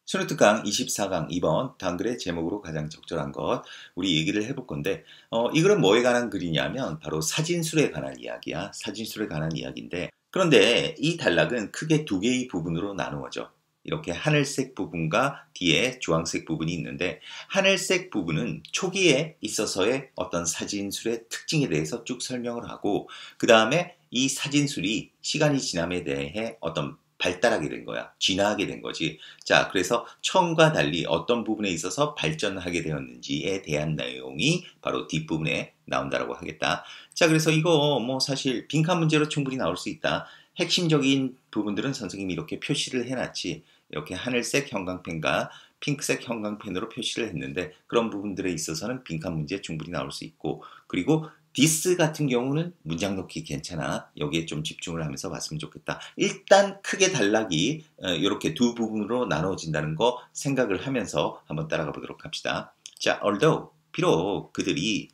소네트강 24강 2번 단글의 제목으로 가장 적절한 것 우리 얘기를 해볼 건데 이 글은 뭐에 관한 글이냐면 바로 사진술에 관한 이야기야. 사진술에 관한 이야기인데 그런데 이 단락은 크게 두 개의 부분으로 나누어져. 이렇게 하늘색 부분과 뒤에 주황색 부분이 있는데 하늘색 부분은 초기에 있어서의 어떤 사진술의 특징에 대해서 쭉 설명을 하고 그 다음에 이 사진술이 시간이 지남에 대해 어떤 발달하게 된 거야. 진화하게 된 거지. 자, 그래서 처음과 달리 어떤 부분에 있어서 발전하게 되었는지에 대한 내용이 바로 뒷부분에 나온다라고 하겠다. 자, 그래서 이거 뭐 사실 빈칸 문제로 충분히 나올 수 있다. 핵심적인 부분들은 선생님이 이렇게 표시를 해놨지. 이렇게 하늘색 형광펜과 핑크색 형광펜으로 표시를 했는데 그런 부분들에 있어서는 빈칸 문제 충분히 나올 수 있고 그리고 this 같은 경우는 문장 넣기 괜찮아. 여기에 좀 집중을 하면서 봤으면 좋겠다. 일단 크게 단락이 이렇게 두 부분으로 나눠진다는 거 생각을 하면서 한번 따라가 보도록 합시다. 자, although 비록 그들이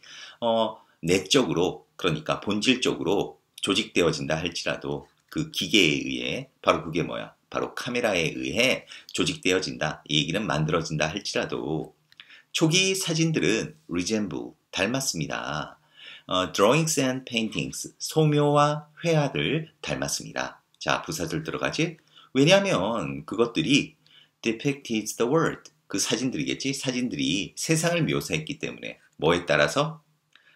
내적으로 그러니까 본질적으로 조직되어진다 할지라도 그 기계에 의해 바로 그게 뭐야? 바로 카메라에 의해 조직되어진다. 이 얘기는 만들어진다 할지라도 초기 사진들은 resemble 닮았습니다. drawings and paintings, 소묘와 회화를 닮았습니다. 자, 부사절 들어가지? 왜냐하면 그것들이 depicted the world, 그 사진들이겠지? 사진들이 세상을 묘사했기 때문에 뭐에 따라서?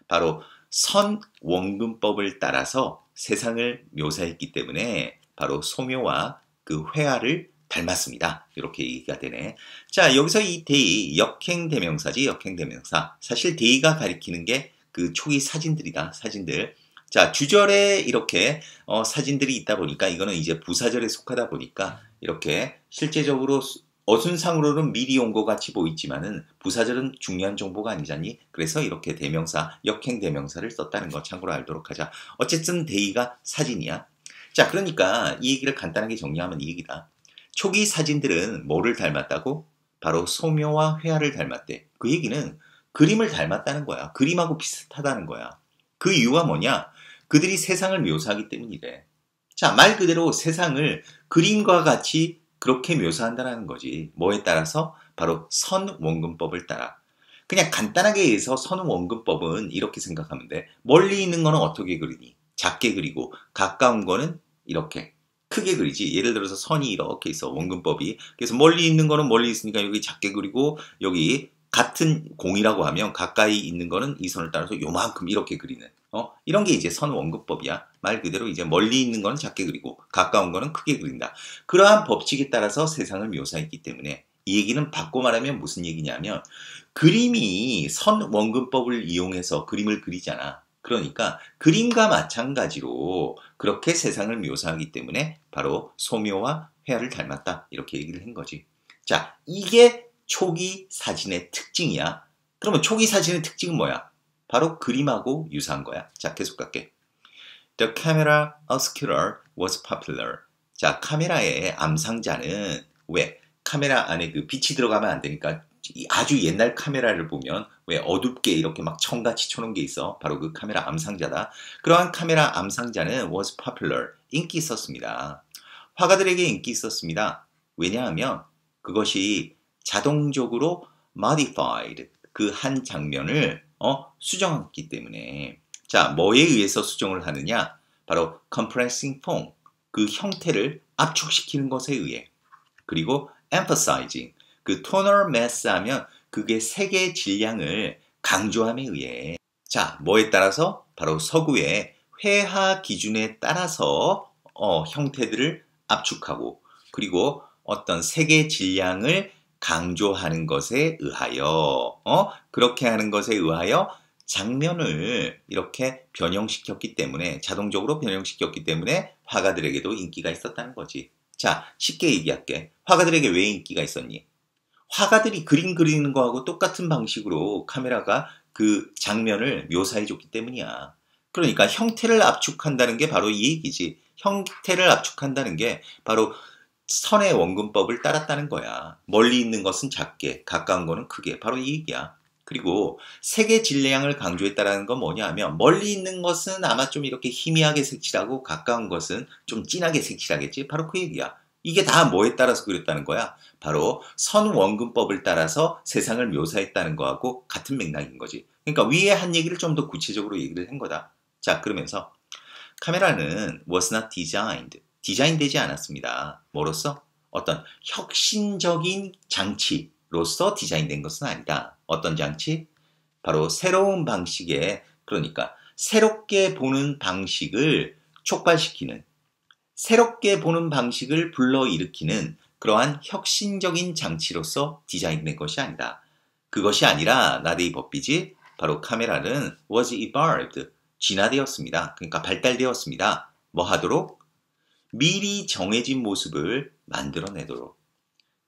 바로 선원근법을 따라서 세상을 묘사했기 때문에 바로 소묘와 그 회화를 닮았습니다. 이렇게 얘기가 되네. 자, 여기서 이 they, 역행대명사지, 역행대명사. 사실 they가 가리키는 게 그 초기 사진들이다, 사진들. 자, 주절에 이렇게 사진들이 있다 보니까 이거는 이제 부사절에 속하다 보니까 이렇게 실제적으로 어순상으로는 미리 온 것 같이 보이지만은 부사절은 중요한 정보가 아니잖니. 그래서 이렇게 대명사, 역행대명사를 썼다는 거 참고로 알도록 하자. 어쨌든 they가 사진이야. 자, 그러니까 이 얘기를 간단하게 정리하면 이 얘기다. 초기 사진들은 뭐를 닮았다고? 바로 소묘와 회화를 닮았대. 그 얘기는 그림을 닮았다는 거야. 그림하고 비슷하다는 거야. 그 이유가 뭐냐? 그들이 세상을 묘사하기 때문이래. 자, 말 그대로 세상을 그림과 같이 그렇게 묘사한다는 거지. 뭐에 따라서? 바로 선원근법을 따라. 그냥 간단하게 해서 선원근법은 이렇게 생각하면 돼. 멀리 있는 거는 어떻게 그리니? 작게 그리고 가까운 거는 이렇게 크게 그리지. 예를 들어서 선이 이렇게 있어. 원근법이. 그래서 멀리 있는 거는 멀리 있으니까 여기 작게 그리고 여기 같은 공이라고 하면 가까이 있는 거는 이 선을 따라서 요만큼 이렇게 그리는 이런 게 이제 선원근법이야. 말 그대로 이제 멀리 있는 거는 작게 그리고 가까운 거는 크게 그린다. 그러한 법칙에 따라서 세상을 묘사했기 때문에 이 얘기는 바꿔 말하면 무슨 얘기냐면 그림이 선원근법을 이용해서 그림을 그리잖아. 그러니까 그림과 마찬가지로 그렇게 세상을 묘사하기 때문에 바로 소묘와 회화를 닮았다. 이렇게 얘기를 한 거지. 자, 이게 초기 사진의 특징이야. 그러면 초기 사진의 특징은 뭐야? 바로 그림하고 유사한 거야. 자, 계속 갈게. The camera obscurer was popular. 자, 카메라의 암상자는 왜? 카메라 안에 그 빛이 들어가면 안 되니까 아주 옛날 카메라를 보면 왜 어둡게 이렇게 막 청같이 쳐놓은 게 있어. 바로 그 카메라 암상자다. 그러한 카메라 암상자는 was popular. 인기 있었습니다. 화가들에게 인기 있었습니다. 왜냐하면 그것이 자동적으로 modified 그 한 장면을 수정했기 때문에 자, 뭐에 의해서 수정을 하느냐? 바로 compressing form 그 형태를 압축시키는 것에 의해 그리고 emphasizing 그 tonal mass 하면 그게 색의 질량을 강조함에 의해 자, 뭐에 따라서? 바로 서구의 회화 기준에 따라서 형태들을 압축하고 그리고 어떤 색의 질량을 강조하는 것에 의하여 그렇게 하는 것에 의하여 장면을 이렇게 변형시켰기 때문에 자동적으로 변형시켰기 때문에 화가들에게도 인기가 있었다는 거지. 자, 쉽게 얘기할게. 화가들에게 왜 인기가 있었니? 화가들이 그림 그리는 거하고 똑같은 방식으로 카메라가 그 장면을 묘사해줬기 때문이야. 그러니까 형태를 압축한다는 게 바로 이 얘기지. 형태를 압축한다는 게 바로 선의 원근법을 따랐다는 거야. 멀리 있는 것은 작게, 가까운 거는 크게. 바로 이 얘기야. 그리고 색의 질량을 강조했다는 건 뭐냐 하면 멀리 있는 것은 아마 좀 이렇게 희미하게 색칠하고 가까운 것은 좀 진하게 색칠하겠지. 바로 그 얘기야. 이게 다 뭐에 따라서 그렸다는 거야? 바로 선원근법을 따라서 세상을 묘사했다는 거하고 같은 맥락인 거지. 그러니까 위에 한 얘기를 좀 더 구체적으로 얘기를 한 거다. 자, 그러면서 카메라는 was not designed. 디자인되지 않았습니다. 뭐로써? 어떤 혁신적인 장치로서 디자인된 것은 아니다. 어떤 장치? 바로 새로운 방식의, 그러니까 새롭게 보는 방식을 촉발시키는, 새롭게 보는 방식을 불러일으키는 그러한 혁신적인 장치로서 디자인된 것이 아니다. 그것이 아니라 나데이 법비지 바로 카메라는 was evolved, 진화되었습니다. 그러니까 발달되었습니다. 뭐 하도록? 미리 정해진 모습을 만들어내도록.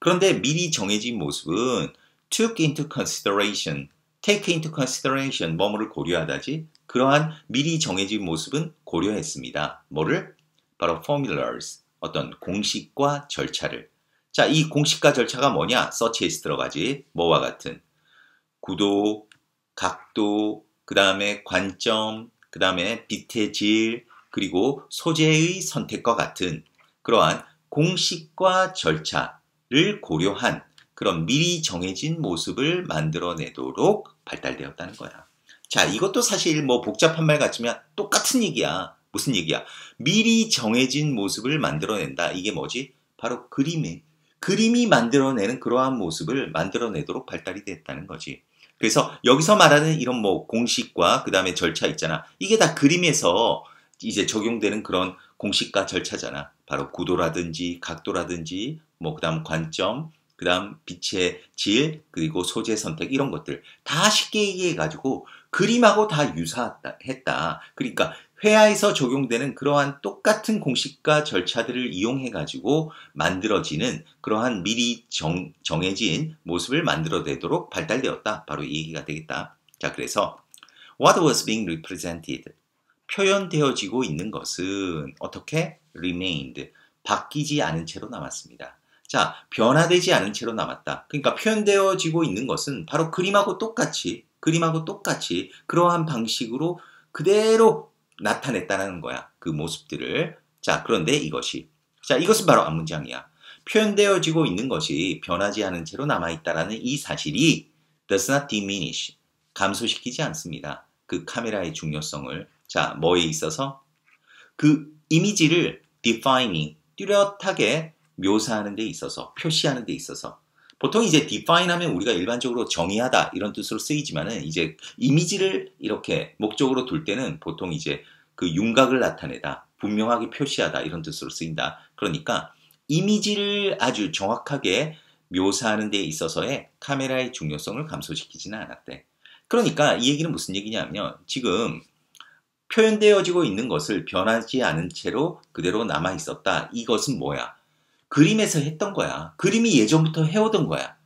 그런데 미리 정해진 모습은 took into consideration, take into consideration, 뭐뭐를 고려하다지? 그러한 미리 정해진 모습은 고려했습니다. 뭐를? 바로 formulas, 어떤 공식과 절차를. 자, 이 공식과 절차가 뭐냐? 서치에서 들어가지. 뭐와 같은? 구도, 각도, 그 다음에 관점, 그 다음에 빛의 질, 그리고 소재의 선택과 같은 그러한 공식과 절차를 고려한 그런 미리 정해진 모습을 만들어내도록 발달되었다는 거야. 자, 이것도 사실 뭐 복잡한 말 같지만 똑같은 얘기야. 무슨 얘기야? 미리 정해진 모습을 만들어낸다. 이게 뭐지? 바로 그림이 만들어내는 그러한 모습을 만들어내도록 발달이 됐다는 거지. 그래서 여기서 말하는 이런 뭐 공식과 그 다음에 절차 있잖아. 이게 다 그림에서 이제 적용되는 그런 공식과 절차잖아. 바로 구도라든지 각도라든지 뭐 그 다음 관점, 그 다음 빛의 질, 그리고 소재 선택 이런 것들 다 쉽게 얘기해가지고 그림하고 다 유사했다. 그러니까 회화에서 적용되는 그러한 똑같은 공식과 절차들을 이용해가지고 만들어지는 그러한 미리 정해진 모습을 만들어내도록 발달되었다. 바로 이 얘기가 되겠다. 자, 그래서 what was being represented, 표현되어지고 있는 것은 어떻게? remained, 바뀌지 않은 채로 남았습니다. 자, 변화되지 않은 채로 남았다. 그러니까 표현되어지고 있는 것은 바로 그림하고 똑같이 그러한 방식으로 그대로 나타냈다는 거야. 그 모습들을. 자, 그런데 이것은 바로 앞문장이야. 표현되어지고 있는 것이 변하지 않은 채로 남아있다라는 이 사실이 does not diminish, 감소시키지 않습니다. 그 카메라의 중요성을. 자, 뭐에 있어서? 그 이미지를 defining, 뚜렷하게 묘사하는 데 있어서, 표시하는 데 있어서. 보통 이제 define 하면 우리가 일반적으로 정의하다 이런 뜻으로 쓰이지만은 이제 이미지를 이렇게 목적으로 둘 때는 보통 이제 그 윤곽을 나타내다, 분명하게 표시하다 이런 뜻으로 쓰인다. 그러니까 이미지를 아주 정확하게 묘사하는 데 있어서의 카메라의 중요성을 감소시키지는 않았대. 그러니까 이 얘기는 무슨 얘기냐면 지금 표현되어지고 있는 것을 변하지 않은 채로 그대로 남아 있었다. 이것은 뭐야? 그림에서 했던 거야. 그림이 예전부터 해오던 거야.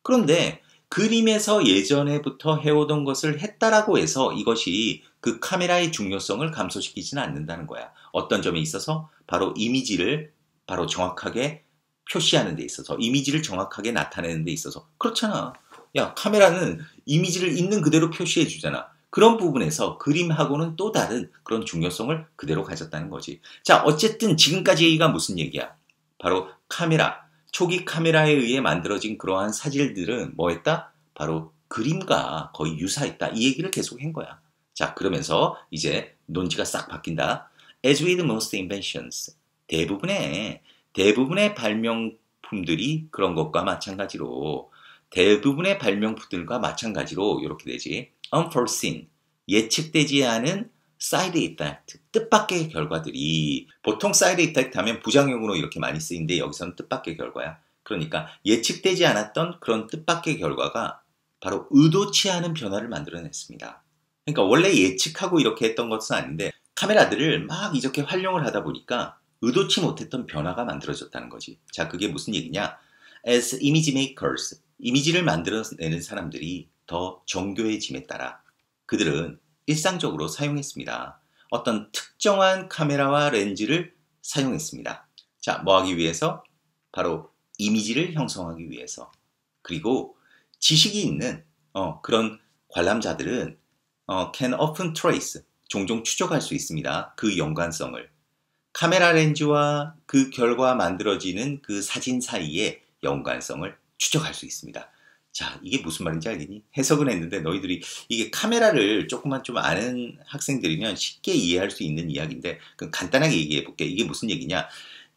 그런데 그림에서 예전에부터 해오던 것을 했다라고 해서 이것이 그 카메라의 중요성을 감소시키지는 않는다는 거야. 어떤 점에 있어서? 바로 이미지를 바로 정확하게 표시하는 데 있어서, 이미지를 정확하게 나타내는 데 있어서. 그렇잖아. 야, 카메라는 이미지를 있는 그대로 표시해 주잖아. 그런 부분에서 그림하고는 또 다른 그런 중요성을 그대로 가졌다는 거지. 자, 어쨌든 지금까지 얘기가 무슨 얘기야? 바로 카메라, 초기 카메라에 의해 만들어진 그러한 사진들은 뭐했다? 바로 그림과 거의 유사했다. 이 얘기를 계속 한 거야. 자, 그러면서 이제 논지가 싹 바뀐다. As with most inventions, 대부분의 발명품들이 그런 것과 마찬가지로 이렇게 되지. Unforeseen, 예측되지 않은 사이드 이펙트, 뜻밖의 결과들이, 보통 사이드 이펙트 하면 부작용으로 이렇게 많이 쓰이는데 여기서는 뜻밖의 결과야. 그러니까 예측되지 않았던 그런 뜻밖의 결과가 바로 의도치 않은 변화를 만들어냈습니다. 그러니까 원래 예측하고 이렇게 했던 것은 아닌데 카메라들을 막 이렇게 활용을 하다 보니까 의도치 못했던 변화가 만들어졌다는 거지. 자, 그게 무슨 얘기냐? As image makers, 이미지를 만들어내는 사람들이 더 정교해짐에 따라 그들은 일상적으로 사용했습니다. 어떤 특정한 카메라와 렌즈를 사용했습니다. 자, 뭐 하기 위해서? 바로 이미지를 형성하기 위해서. 그리고 지식이 있는 그런 관람자들은 can often trace, 종종 추적할 수 있습니다. 그 연관성을. 카메라 렌즈와 그 결과 만들어지는 그 사진 사이의 연관성을 추적할 수 있습니다. 자, 이게 무슨 말인지 알겠니? 해석은 했는데 너희들이 이게 카메라를 조금만 좀 아는 학생들이면 쉽게 이해할 수 있는 이야기인데 그럼 간단하게 얘기해 볼게. 이게 무슨 얘기냐?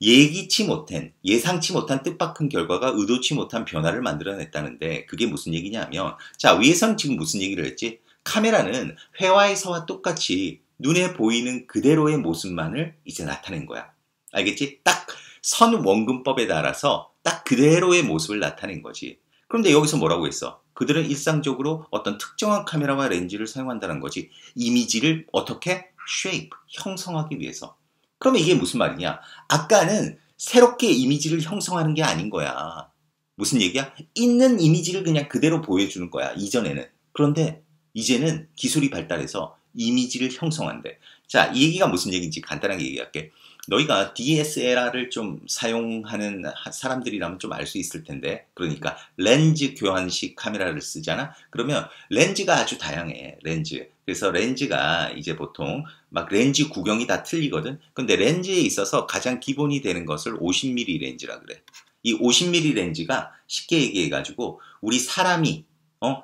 예상치 못한 뜻밖의 결과가 의도치 못한 변화를 만들어냈다는데 그게 무슨 얘기냐면 자, 위에서는 지금 무슨 얘기를 했지? 카메라는 회화에서와 똑같이 눈에 보이는 그대로의 모습만을 이제 나타낸 거야. 알겠지? 딱 선원근법에 따라서 딱 그대로의 모습을 나타낸 거지. 그런데 여기서 뭐라고 했어? 그들은 일상적으로 어떤 특정한 카메라와 렌즈를 사용한다는 거지. 이미지를 어떻게? shape, 형성하기 위해서. 그러면 이게 무슨 말이냐? 아까는 새롭게 이미지를 형성하는 게 아닌 거야. 무슨 얘기야? 있는 이미지를 그냥 그대로 보여주는 거야. 이전에는. 그런데 이제는 기술이 발달해서 이미지를 형성한대. 자, 이 얘기가 무슨 얘기인지 간단하게 얘기할게. 너희가 DSLR을 좀 사용하는 사람들이라면 좀 알 수 있을 텐데 그러니까 렌즈 교환식 카메라를 쓰잖아. 그러면 렌즈가 아주 다양해. 렌즈. 그래서 렌즈가 이제 보통 막 렌즈 구경이 다 틀리거든. 근데 렌즈에 있어서 가장 기본이 되는 것을 50mm 렌즈라 그래. 이 50mm 렌즈가 쉽게 얘기해 가지고 우리 사람이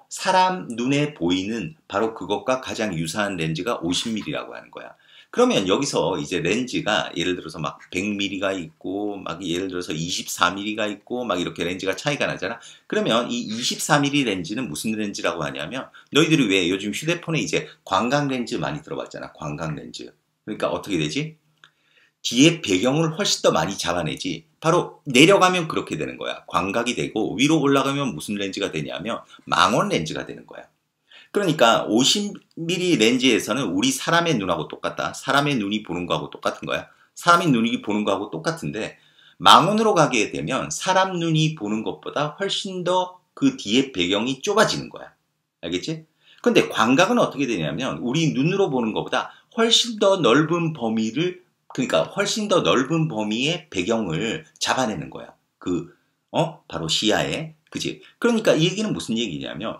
사람 눈에 보이는 바로 그것과 가장 유사한 렌즈가 50mm라고 하는 거야. 그러면 여기서 이제 렌즈가 예를 들어서 막 100mm가 있고 막 예를 들어서 24mm가 있고 막 이렇게 렌즈가 차이가 나잖아. 그러면 이 24mm 렌즈는 무슨 렌즈라고 하냐면 너희들이 왜 요즘 휴대폰에 이제 광각 렌즈 많이 들어봤잖아. 광각 렌즈. 그러니까 어떻게 되지? 뒤에 배경을 훨씬 더 많이 잡아내지. 바로 내려가면 그렇게 되는 거야. 광각이 되고 위로 올라가면 무슨 렌즈가 되냐면 망원 렌즈가 되는 거야. 그러니까 50mm 렌즈에서는 우리 사람의 눈하고 똑같다. 사람의 눈이 보는 거하고 똑같은 거야. 사람의 눈이 보는 거하고 똑같은데 망원으로 가게 되면 사람 눈이 보는 것보다 훨씬 더 그 뒤에 배경이 좁아지는 거야. 알겠지? 근데 광각은 어떻게 되냐면 우리 눈으로 보는 것보다 훨씬 더 넓은 범위를 그러니까 훨씬 더 넓은 범위의 배경을 잡아내는 거야. 바로 시야에. 그지? 그러니까 이 얘기는 무슨 얘기냐면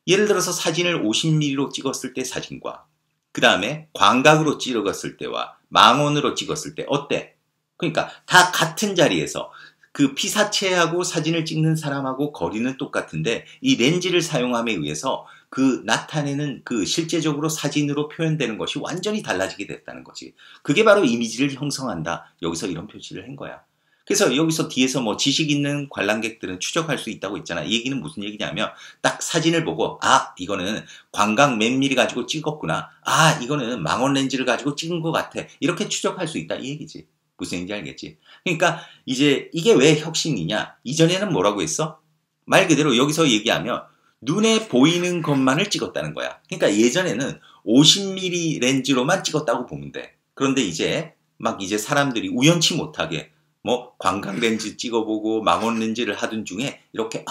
예를 들어서 사진을 50mm로 찍었을 때 사진과 그 다음에 광각으로 찍었을 때와 망원으로 찍었을 때 어때? 그러니까 다 같은 자리에서 그 피사체하고 사진을 찍는 사람하고 거리는 똑같은데 이 렌즈를 사용함에 의해서 그 나타내는 그 실제적으로 사진으로 표현되는 것이 완전히 달라지게 됐다는 거지. 그게 바로 이미지를 형성한다. 여기서 이런 표시를 한 거야. 그래서 여기서 뒤에서 뭐 지식 있는 관람객들은 추적할 수 있다고 있잖아. 이 얘기는 무슨 얘기냐면 딱 사진을 보고 아 이거는 광각 몇 미리 가지고 찍었구나. 아 이거는 망원 렌즈를 가지고 찍은 것 같아. 이렇게 추적할 수 있다 이 얘기지. 무슨 얘기인지 알겠지? 그러니까 이제 이게 왜 혁신이냐? 이전에는 뭐라고 했어? 말 그대로 여기서 얘기하면 눈에 보이는 것만을 찍었다는 거야. 그러니까 예전에는 50mm 렌즈로만 찍었다고 보면 돼. 그런데 이제 막 이제 사람들이 우연치 못하게 뭐 광각 렌즈 찍어보고 망원 렌즈를 하던 중에 이렇게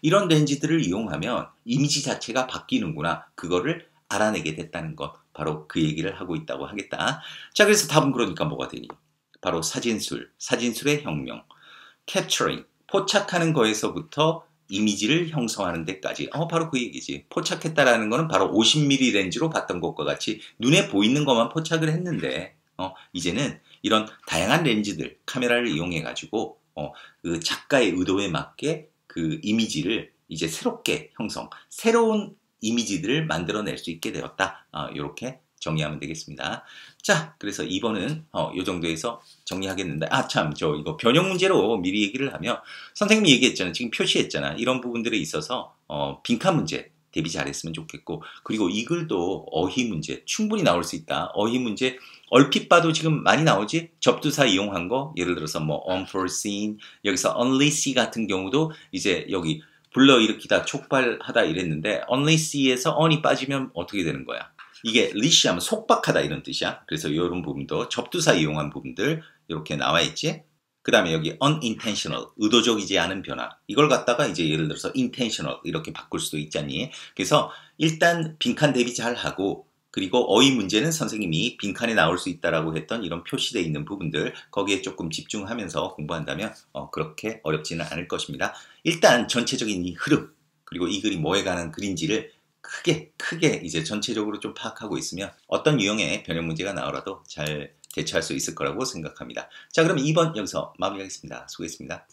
이런 렌즈들을 이용하면 이미지 자체가 바뀌는구나. 그거를 알아내게 됐다는 것. 바로 그 얘기를 하고 있다고 하겠다. 자, 그래서 답은 그러니까 뭐가 되니? 바로 사진술의 혁명. capturing, 포착하는 거에서부터 이미지를 형성하는 데까지. 바로 그 얘기지. 포착했다라는 거는 바로 50mm 렌즈로 봤던 것과 같이 눈에 보이는 것만 포착을 했는데 이제는 이런 다양한 렌즈들, 카메라를 이용해 가지고 그 작가의 의도에 맞게 그 이미지를 이제 새롭게 새로운 이미지들을 만들어낼 수 있게 되었다. 이렇게 정리하면 되겠습니다. 자, 그래서 2번은 이 정도에서 정리하겠는데 이거 변형 문제로 미리 얘기를 하면 선생님이 얘기했잖아요. 지금 표시했잖아. 이런 부분들에 있어서 빈칸 문제 대비 잘했으면 좋겠고 그리고 이 글도 어휘 문제 충분히 나올 수 있다. 어휘 문제 얼핏 봐도 지금 많이 나오지? 접두사 이용한 거 예를 들어서 뭐 unforeseen 여기서 only see 같은 경우도 이제 여기 불러일으키다 촉발하다 이랬는데 only see에서 on이 빠지면 어떻게 되는 거야? 이게 leash 하면 속박하다 이런 뜻이야. 그래서 이런 부분도 접두사 이용한 부분들 이렇게 나와 있지. 그 다음에 여기 unintentional, 의도적이지 않은 변화. 이걸 갖다가 이제 예를 들어서 intentional 이렇게 바꿀 수도 있잖니. 그래서 일단 빈칸 대비 잘 하고 그리고 어휘 문제는 선생님이 빈칸에 나올 수 있다라고 했던 이런 표시되어 있는 부분들 거기에 조금 집중하면서 공부한다면 그렇게 어렵지는 않을 것입니다. 일단 전체적인 이 흐름 그리고 이 글이 뭐에 관한 글인지를 크게 이제 전체적으로 좀 파악하고 있으면 어떤 유형의 변형 문제가 나오라도 잘 대처할 수 있을 거라고 생각합니다. 자, 그럼 2번 여기서 마무리하겠습니다. 수고했습니다.